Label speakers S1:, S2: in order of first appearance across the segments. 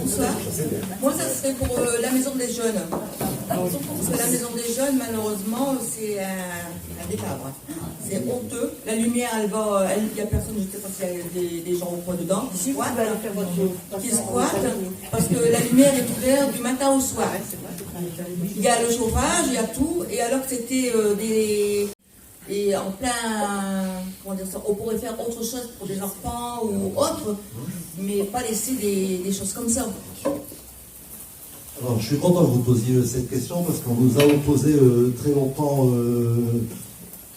S1: bonsoir. Moi, ça serait pour la maison des jeunes. Parce que la maison des jeunes, malheureusement, c'est un décavre. C'est honteux. La lumière, il n'y a personne, je ne sais pas s'il y a des gens au coin dedans, qui squattent, parce que la lumière est ouverte du matin au soir. Il y a le chauffage, il y a tout, et alors que c'était et en plein, comment dire ça, on pourrait faire autre chose pour des enfants ou autre, mais pas laisser des choses comme ça.
S2: Alors, je suis content que vous posiez cette question parce qu'on nous a opposé très longtemps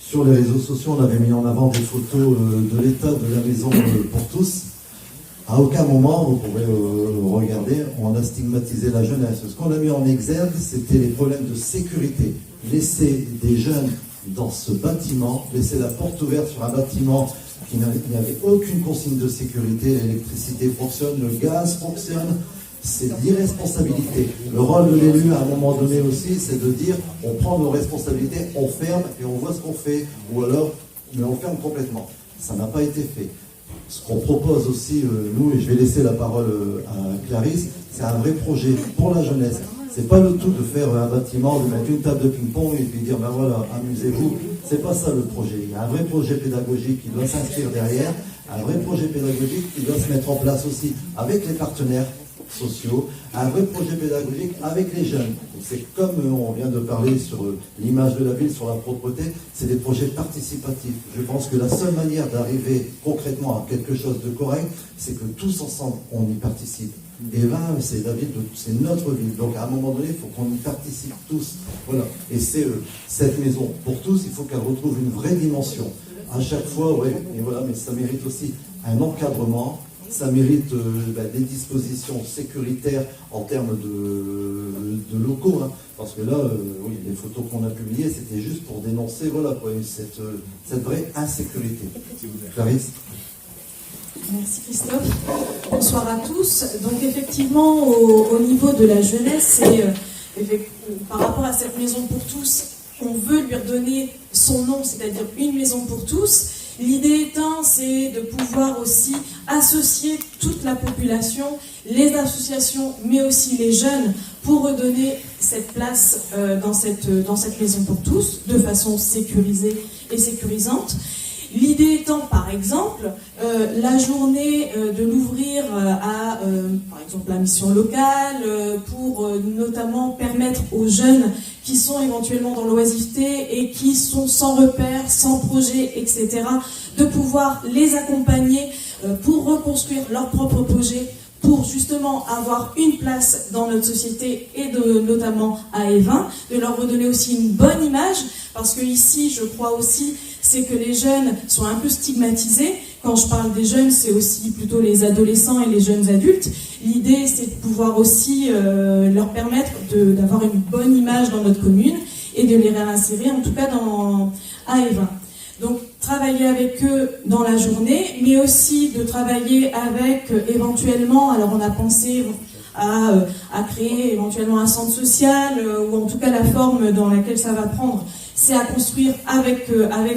S2: sur les réseaux sociaux. On avait mis en avant des photos de l'état de la maison pour tous. À aucun moment, vous pourrez regarder, on a stigmatisé la jeunesse. Ce qu'on a mis en exergue, c'était les problèmes de sécurité. Laisser des jeunes dans ce bâtiment, laisser la porte ouverte sur un bâtiment qui n'avait aucune consigne de sécurité, l'électricité fonctionne, le gaz fonctionne, c'est l'irresponsabilité. Le rôle de l'élu à un moment donné aussi, c'est de dire on prend nos responsabilités, on ferme et on voit ce qu'on fait, ou alors mais on ferme complètement. Ça n'a pas été fait. Ce qu'on propose aussi, nous, et je vais laisser la parole à Clarisse, c'est un vrai projet pour la jeunesse. C'est pas le tout de faire un bâtiment, de mettre une table de ping-pong et puis dire ben voilà, amusez-vous. C'est pas ça le projet. Il y a un vrai projet pédagogique qui doit s'inscrire derrière, un vrai projet pédagogique qui doit se mettre en place aussi avec les partenaires sociaux, un vrai projet pédagogique avec les jeunes. C'est comme on vient de parler sur l'image de la ville, sur la propreté, c'est des projets participatifs. Je pense que la seule manière d'arriver concrètement à quelque chose de correct, c'est que tous ensemble, on y participe. Et là, c'est la ville, c'est notre ville. Donc à un moment donné, il faut qu'on y participe tous. Voilà. Et c'est cette maison pour tous, il faut qu'elle retrouve une vraie dimension. À chaque fois, ouais, et voilà, mais ça mérite aussi un encadrement. Ça mérite des dispositions sécuritaires en termes de locaux, hein, parce que là, oui, les photos qu'on a publiées, c'était juste pour dénoncer voilà, quoi, cette vraie insécurité. Clarisse.
S3: Merci Christophe. Bonsoir à tous. Donc effectivement, au niveau de la jeunesse, par rapport à cette maison pour tous, on veut lui redonner son nom, c'est-à-dire une maison pour tous. L'idée étant, c'est de pouvoir aussi associer toute la population, les associations, mais aussi les jeunes, pour redonner cette place dans cette maison pour tous, de façon sécurisée et sécurisante. L'idée étant, par exemple, la journée de l'ouvrir à, par exemple, la mission locale, pour notamment permettre aux jeunes qui sont éventuellement dans l'oisiveté et qui sont sans repère, sans projet, etc., de pouvoir les accompagner pour reconstruire leur propre projet, pour justement avoir une place dans notre société et notamment à Évin, de leur redonner aussi une bonne image, parce que ici, je crois aussi, c'est que les jeunes sont un peu stigmatisés. Quand je parle des jeunes, c'est aussi plutôt les adolescents et les jeunes adultes. L'idée, c'est de pouvoir aussi leur permettre d'avoir une bonne image dans notre commune et de les réinsérer, en tout cas à Évin. Donc, travailler avec eux dans la journée, mais aussi de travailler avec éventuellement, alors on a pensé à créer éventuellement un centre social, ou en tout cas la forme dans laquelle ça va prendre, c'est à construire avec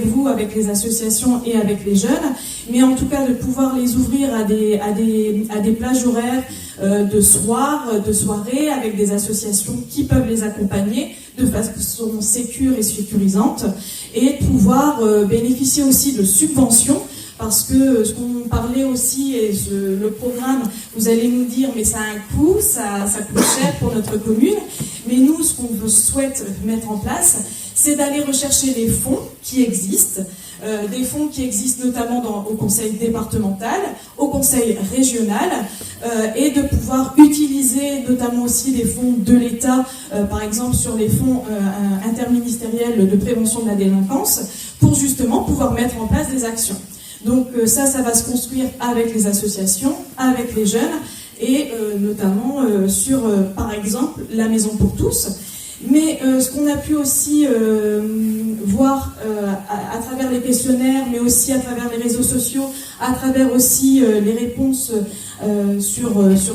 S3: vous, avec les associations et avec les jeunes, mais en tout cas de pouvoir les ouvrir à des plages horaires de soir, de soirée, avec des associations qui peuvent les accompagner de façon sécure et sécurisante, et de pouvoir bénéficier aussi de subventions, parce que ce qu'on parlait aussi, et le programme, vous allez nous dire, mais ça a un coût, ça coûte cher pour notre commune, mais nous, ce qu'on souhaite mettre en place, c'est d'aller rechercher les fonds qui existent, des fonds qui existent notamment au conseil départemental, au conseil régional, et de pouvoir utiliser notamment aussi des fonds de l'État, par exemple sur les fonds interministériels de prévention de la délinquance, pour justement pouvoir mettre en place des actions. Donc ça va se construire avec les associations, avec les jeunes, et notamment sur, par exemple, la maison pour tous. Mais ce qu'on a pu aussi voir à travers les questionnaires, mais aussi à travers les réseaux sociaux, à travers aussi les réponses sur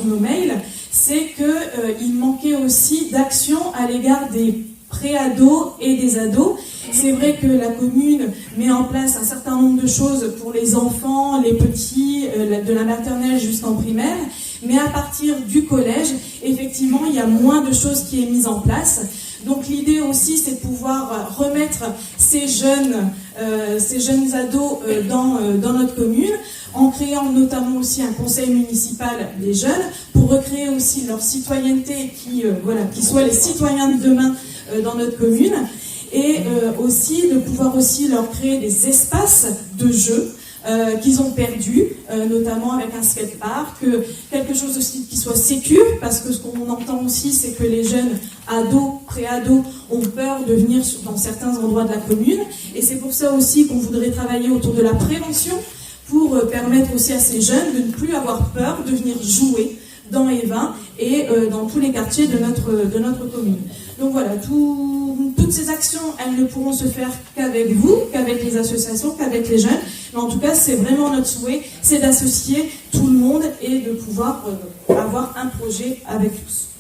S3: nos mails, c'est qu'il manquait aussi d'action à l'égard des pré-ados et des ados. C'est vrai que la commune met en place un certain nombre de choses pour les enfants, les petits, de la maternelle jusqu'en primaire, mais à partir du collège, effectivement, il y a moins de choses qui est mise en place. Donc l'idée aussi, c'est de pouvoir remettre ces jeunes ados dans notre commune, en créant notamment aussi un conseil municipal des jeunes, pour recréer aussi leur citoyenneté, qui soient les citoyens de demain dans notre commune, et aussi de pouvoir aussi leur créer des espaces de jeu qu'ils ont perdu, notamment avec un skatepark, quelque chose aussi qui soit sécure, parce que ce qu'on entend aussi, c'est que les jeunes ados, pré-ados, ont peur de venir dans certains endroits de la commune, et c'est pour ça aussi qu'on voudrait travailler autour de la prévention, pour permettre aussi à ces jeunes de ne plus avoir peur de venir jouer dans Évin et dans tous les quartiers de notre commune. Donc voilà, toutes ces actions, elles ne pourront se faire qu'avec vous, qu'avec les associations, qu'avec les jeunes. Mais en tout cas, c'est vraiment notre souhait, c'est d'associer tout le monde et de pouvoir avoir un projet avec tous.